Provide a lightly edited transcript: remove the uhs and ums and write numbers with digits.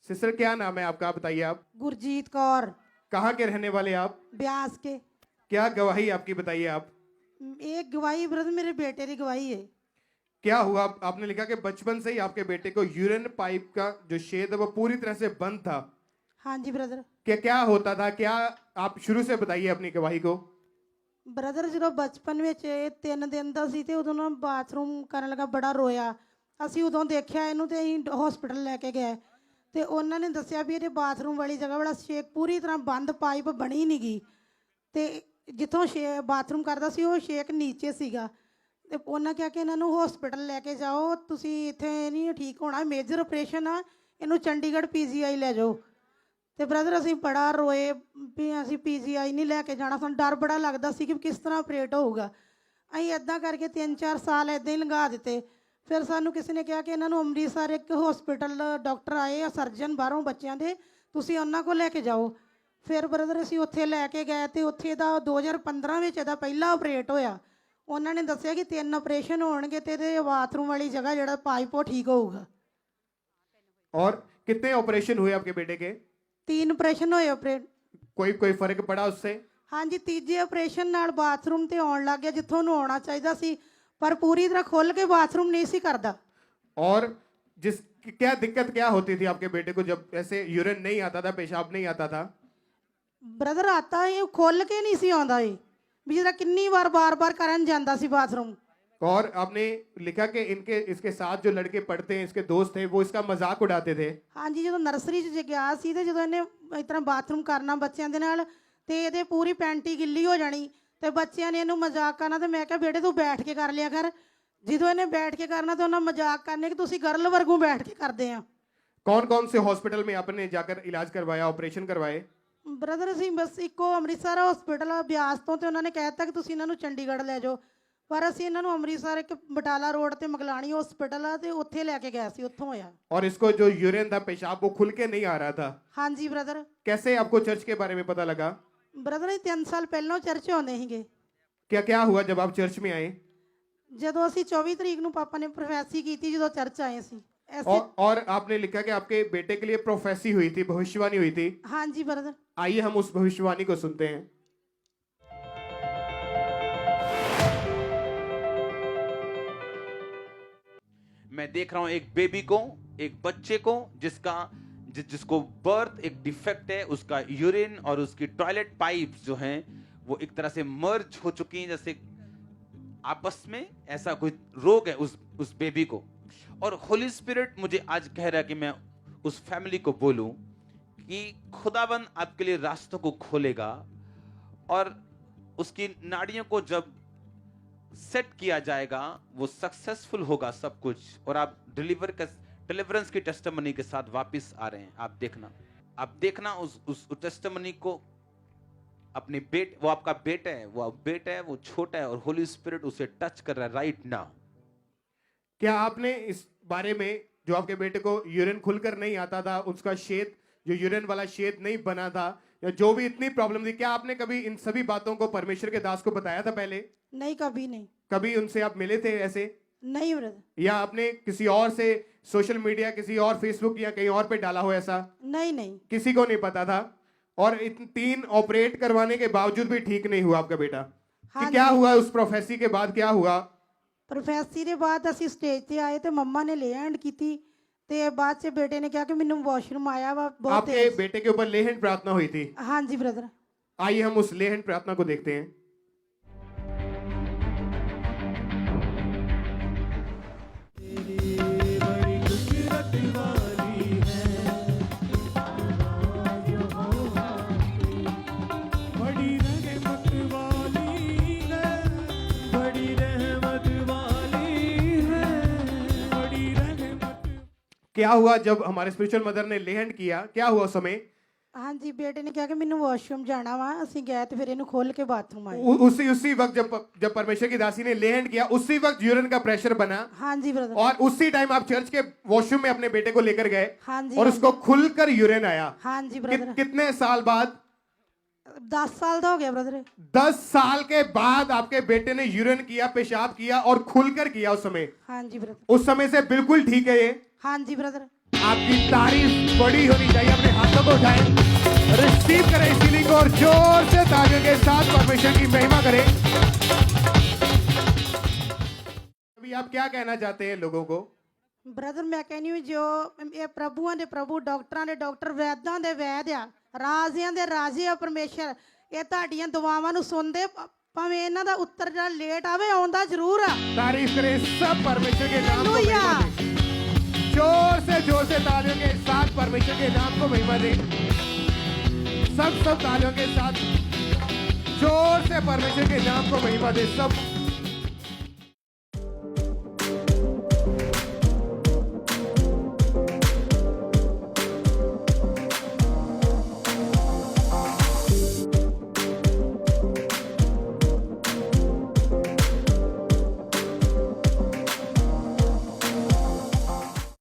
Sister क्या नाम है आपका, आप बताइए। आप गुरजीत कौर, कहाँ के रहने वाले आप? ब्यास के। क्या गवाही आपकी, बताइए आप। एक गवाही ब्रदर, मेरे बेटे की गवाही है। क्या हुआ? आपने लिखा कि बचपन से ही आपके बेटे को यूरिन पाइप का जो छेद है वो पूरी तरह से बंद था। हाँ जी ब्रदर। क्या क्या होता था, क्या? आप शुरू से बताइए अपनी गवाही को। ਬ੍ਰਦਰ ਜਦੋਂ ਬਚਪਨ ਵਿੱਚ ਇਹ 3 ਦਿਨ ਦਾ ਸੀ ਤੇ ਉਦੋਂ ਨਾ ਬਾਥਰੂਮ ਕਰਨ ਲੱਗਾ, ਬੜਾ ਰੋਇਆ। ਅਸੀਂ ਉਦੋਂ ਦੇਖਿਆ ਇਹਨੂੰ ਤੇ ਅਸੀਂ ਹਸਪੀਟਲ ਲੈ ਕੇ ਗਏ ਤੇ ਉਹਨਾਂ ਨੇ ਦੱਸਿਆ ਵੀ ਇਹਦੇ ਬਾਥਰੂਮ ਵਾਲੀ ਜਗ੍ਹਾ ਵਾਲਾ ਛੇਕ ਪੂਰੀ ਤਰ੍ਹਾਂ ਬੰਦ, ਪਾਈਪ ਬਣੀ ਨਹੀਂ ਗਈ ਤੇ ਜਿੱਥੋਂ ਬਾਥਰੂਮ ਕਰਦਾ ਸੀ ਉਹ ਛੇਕ ਨੀਚੇ ਸੀਗਾ ਤੇ ਉਹਨਾਂ ਕਿਹਾ ਕਿ ਇਹਨਾਂ ਨੂੰ ਹਸਪੀਟਲ ਲੈ ਕੇ ਜਾਓ, ਤੁਸੀਂ ਇੱਥੇ ਨਹੀਂ ਠੀਕ ਹੋਣਾ, ਮੇਜਰ ਆਪਰੇਸ਼ਨ ਆ, ਇਹਨੂੰ ਚੰਡੀਗੜ੍ਹ PGI ਲੈ ਜਾਓ। ਤੇ ਬ੍ਰਦਰ ਅਸੀਂ ਬੜਾ ਰੋਏ ਵੀ ਅਸੀਂ PGI ਨਹੀਂ ਲੈ ਕੇ ਜਾਣਾ, ਸਾਨੂੰ ਡਰ ਬੜਾ ਲੱਗਦਾ ਸੀ ਕਿ ਕਿਸ ਤਰ੍ਹਾਂ ਆਪਰੇਟ ਹੋਊਗਾ। ਅਸੀਂ ਇੱਦਾਂ ਕਰਕੇ 3-4 ਸਾਲ ਇੱਦਾਂ ਹੀ ਲੰਘਾ ਦਿੱਤੇ। ਫਿਰ ਸਾਨੂੰ ਕਿਸੇ ਨੇ ਕਿਹਾ ਕਿ ਇਹਨਾਂ ਨੂੰ ਅੰਮ੍ਰਿਤਸਰ ਇੱਕ ਹਸਪੀਟਲ ਡਾਕਟਰ ਆਏ ਆ, ਸਰਜਨ ਬਾਹਰੋਂ ਬੱਚਿਆਂ ਦੇ, ਤੁਸੀਂ ਉਹਨਾਂ ਕੋਲ ਲੈ ਕੇ ਜਾਓ। ਫਿਰ ਬ੍ਰਦਰ ਅਸੀਂ ਉੱਥੇ ਲੈ ਕੇ ਗਏ ਤੇ ਉੱਥੇ ਦਾ 2015 ਵਿੱਚ ਇਹਦਾ ਪਹਿਲਾ ਆਪਰੇਟ ਹੋਇਆ। ਉਹਨਾਂ ਨੇ ਦੱਸਿਆ ਕਿ 3 ਆਪਰੇਸ਼ਨ ਹੋਣਗੇ ਤੇ ਇਹਦੇ ਬਾਥਰੂਮ ਵਾਲੀ ਜਗ੍ਹਾ ਜਿਹੜਾ ਪਾਈਪ ਉਹ ਠੀਕ ਹੋਊਗਾ। और कितने ऑपरेशन हुए आपके बेटे के? 3 ਆਪਰੇਸ਼ਨ ਹੋਏ ਆਪਰੇਟ। कोई फर्क पड़ा उससे? ਹਾਂਜੀ, ਤੀਜੇ ਆਪਰੇਸ਼ਨ ਨਾਲ ਬਾਥਰੂਮ ਤੇ ਆਉਣ ਲੱਗ ਗਿਆ ਜਿੱਥੋਂ ਨੂੰ ਆਉਣਾ ਚਾਹੀਦਾ ਸੀ, ਪਰ ਪੂਰੀ ਤਰ੍ਹਾਂ ਖੁੱਲ ਕੇ ਬਾਥਰੂਮ ਨਹੀਂ ਸੀ ਕਰਦਾ। और जिस क्या दिक्कत क्या होती थी आपके बेटे को जब ऐसे यूरिन नहीं आता था, पेशाब नहीं आता था? ਬ੍ਰਦਰ ਆਤਾ ਇਹ ਖੁੱਲ ਕੇ ਨਹੀਂ ਸੀ ਆਉਂਦਾ, ਇਹ ਵੀ ਜਿਹੜਾ ਕਿੰਨੀ ਵਾਰ ਬਾਰ-ਬਾਰ ਕਰਨ ਜਾਂਦਾ ਸੀ ਬਾਥਰੂਮ। और आपने लिखा कि इसके साथ जो लड़के पढ़ते हैं, इसके दोस्त थे, वो इसका मजाक उड़ाते थे। ਹਾਂਜੀ, ਜਦੋਂ ਨਰਸਰੀ 'ਚ ਗਿਆ ਸੀ ਤੇ ਜਦੋਂ ਇਹਨੇ ਇਸ ਤਰ੍ਹਾਂ ਬਾਥਰੂਮ ਕਰਨਾ ਬੱਚਿਆਂ ਦੇ ਨਾਲ ਤੇ ਇਹਦੇ ਪੂਰੀ ਪੈਂਟੀ ਗਿੱਲੀ ਹੋ ਜਾਣੀ ਤੇ ਬੱਚਿਆਂ ਨੇ ਇਹਨੂੰ ਮਜ਼ਾਕ ਕਰਨਾ ਤੇ ਮੈਂ ਕਿਹਾ ਬੇਟੇ ਤੂੰ ਬੈਠ ਕੇ ਕਰ ਲਿਆ ਕਰ। ਜਦੋਂ ਇਹਨੇ ਬੈਠ ਕੇ ਕਰਨਾ ਤੇ ਉਹਨਾਂ ਮਜ਼ਾਕ ਕਰਨੇ ਕਿ ਤੁਸੀਂ ਗਰਲ ਵਰਗੂ ਬੈਠ ਕੇ ਕਰਦੇ ਆ। कौन कौन से हॉस्पिटल में आपने जाकर इलाज करवाया, ऑपरेशन करवाए? ਬ੍ਰਦਰ ਅਸੀਂ ਬਸ ਇੱਕੋ ਅੰਮ੍ਰਿਤਸਰ ਹਸਪੀਟਲ ਬਿਆਸ ਤੋਂ ਤੇ ਉਹਨਾਂ ਨੇ ਕਹਿ ਦਿੱਤਾ ਕਿ ਤੁਸੀਂ ਇਹਨਾਂ ਨੂੰ ਚੰਡੀਗੜ੍ਹ ਲੈ ਜਾਓ, ਪਰ ਅਸੀਂ ਇਹਨਾਂ ਨੂੰ ਅੰਮ੍ਰਿਤਸਰ ਇੱਕ ਬਟਾਲਾ ਰੋਡ ਤੇ ਮਗਲਾਣੀ ਹਸਪੀਟਲ ਆ ਤੇ ਉੱਥੇ ਲੈ ਕੇ ਗਏ ਸੀ, ਉੱਥੋਂ ਹੋਇਆ। और इसको जो यूरिन था, पेशाब, वो खुल के नहीं आ रहा था। ਹਾਂਜੀ ਬ੍ਰਦਰ। कैसे आपको चर्च के बारे में पता लगा? ਬ੍ਰਦਰ ਅਸੀਂ 3 ਸਾਲ ਪਹਿਲਾਂ ਚਰਚ ਆਉਂਦੇ ਸੀਗੇ। क्या क्या हुआ जब आप चर्च में आए? ਜਦੋਂ ਅਸੀਂ 24 ਤਰੀਕ ਨੂੰ ਪਾਪਾ ਨੇ ਪ੍ਰੋਫੈਸੀ ਕੀਤੀ ਜਦੋਂ ਚਰਚ ਆਏ ਸੀ ਐਸੇ। और आपने लिखा कि आपके बेटे के लिए प्रोफेसी हुई थी, भविष्यवाणी हुई थी। ਹਾਂਜੀ ਬ੍रदर। आइए हम उस भविष्यवाणी को सुनते हैं। मैं देख रहा हूं एक बेबी को, एक बच्चे को जिसको बर्थ एक डिफेक्ट है, उसका यूरिन और उसकी टॉयलेट पाइप्स जो हैं वो एक तरह से मर्ज हो चुकी हैं, जैसे आपस में ऐसा कोई रोग है उस बेबी को। और होली स्पिरिट मुझे आज कह रहा है कि मैं उस फैमिली को बोलूं कि खुदावन आपके लिए रास्तों को खोलेगा और उसकी नाड़ियों को जब सेट किया जाएगा वो सक्सेसफुल होगा सब कुछ, और आप डिलीवरेंस की टेस्टिमनी के साथ वापस आ रहे हैं। आप देखना उस टेस्टिमनी को अपने वो आपका बेटा है, वो छोटा है और होली स्पिरिट उसे टच कर रहा है राइट नाउ। क्या आपने इस बारे में, जो आपके बेटे को यूरिन खुलकर नहीं आता था, उसका छेद, जो यूरिन वाला छेद नहीं बना था, या जो भी इतनी प्रॉब्लम थी, क्या आपने कभी इन सभी बातों को परमेश्वर के दास को बताया था पहले? नहीं, कभी नहीं। कभी उनसे आप मिले थे ऐसे? नहीं ब्रदर। या आपने किसी और से सोशल मीडिया, किसी और फेसबुक या कहीं और पे डाला हो ऐसा? नहीं नहीं, किसी को नहीं पता था। और 3 ऑपरेट करवाने के बावजूद भी ठीक नहीं हुआ आपका बेटा। हाँ, क्या हुआ उस प्रोफेसी के बाद, क्या हुआ? ਪ੍ਰੋਫੈਸੀ ਦੇ ਬਾਅਦ ਅਸੀਂ ਸਟੇਜ ਤੇ ਆਏ ਤੇ ਮੰਮਾ ਨੇ ਲੈ ਹੈਂਡ ਕੀਤੀ ਤੇ ਬਾਅਦ ਚ ਬੇਟੇ ਨੇ ਕਿਹਾ ਕਿ ਮੈਨੂੰ ਵਾਸ਼ਰੂਮ ਆਇਆ ਵਾ ਬਹੁਤ आपके बेटे के ऊपर लेहन प्रार्थना हुई थी। ਹਾਂਜੀ ਬ੍ਰਦਰ। आइए हम उस लेहन प्रार्थना को देखते हैं। क्या हुआ जब हमारे स्पिरिचुअल मदर ने लेहन किया, क्या हुआ उस समय? ਹਾਂਜੀ, ਬੇਟੇ ਨੇ ਕਿਹਾ ਕਿ ਮੈਨੂੰ ਵਾਸ਼ਰੂਮ ਜਾਣਾ ਵਾ, ਅਸੀਂ ਗਏ ਤੇ ਫਿਰ ਇਹਨੂੰ ਖੋਲ ਕੇ ਬਾਥਰੂਮ ਆਏ। उसी वक्त जब परमेश्वर की दासी ने लेहन किया, उसी वक्त यूरिन का प्रेशर बना। ਹਾਂਜੀ ਬ੍ਰਦਰ। और उसी टाइम आप चर्च के वॉशरूम में अपने बेटे को लेकर गए। ਹਾਂਜੀ और उसको खुलकर यूरिन आया। ਹਾਂਜੀ ਬ੍ਰਦਰ। कितने साल बाद? 10 साल ਦਾ ਹੋ ਗਿਆ ਬ੍ਰਦਰ। 10 साल के बाद आपके बेटे ने यूरिन किया, पेशाब किया और खुलकर किया उस समय। ਹਾਂਜੀ ਬ੍ਰਦਰ। उस समय से बिल्कुल ठीक है ये? ਹਾਂਜੀ ਬ੍ਰਦਰ। आपकी तारीफ बड़ी होनी चाहिए। अपने हाथों को उठाएं, रिसीव करें इस फीलिंग को और जोर से तालियों के साथ परमेश्वर की महिमा करें। अभी आप क्या कहना चाहते हैं लोगों को? ਬ੍ਰਦਰ ਮੈਂ ਕਹਿੰਦੀ ਹਾਂ ਜੋ ਇਹ ਪ੍ਰਭੂਆਂ ਦੇ ਪ੍ਰਭੂ ਡਾਕਟਰਾਂ ਦੇ ਡਾਕਟਰ ਵੈਦਾਂ ਦੇ ਵੈਦ ਆ ਰਾਜਿਆਂ ਦੇ ਰਾਜੇ ਆ ਪਰਮੇਸ਼ਰ ਇਹ ਤੁਹਾਡੀਆਂ ਦੁਆਵਾਂ ਨੂੰ ਸੁਣਦੇ ਭਾਵੇਂ ਇਹਨਾਂ ਦਾ ਉੱਤਰ ਜਿਹੜਾ ਲੇਟ ਆਵੇ ਆਉਂਦਾ ਜ਼ਰੂਰ ਆ। तारीफ करें सब परमेश्वर के नाम को हालेलुया। महिमा दें। जोर से तालियों के साथ परमेश्वर के नाम को महिमा दें। सब तालियों के साथ जोर से परमेश्वर के नाम को महिमा दें। सब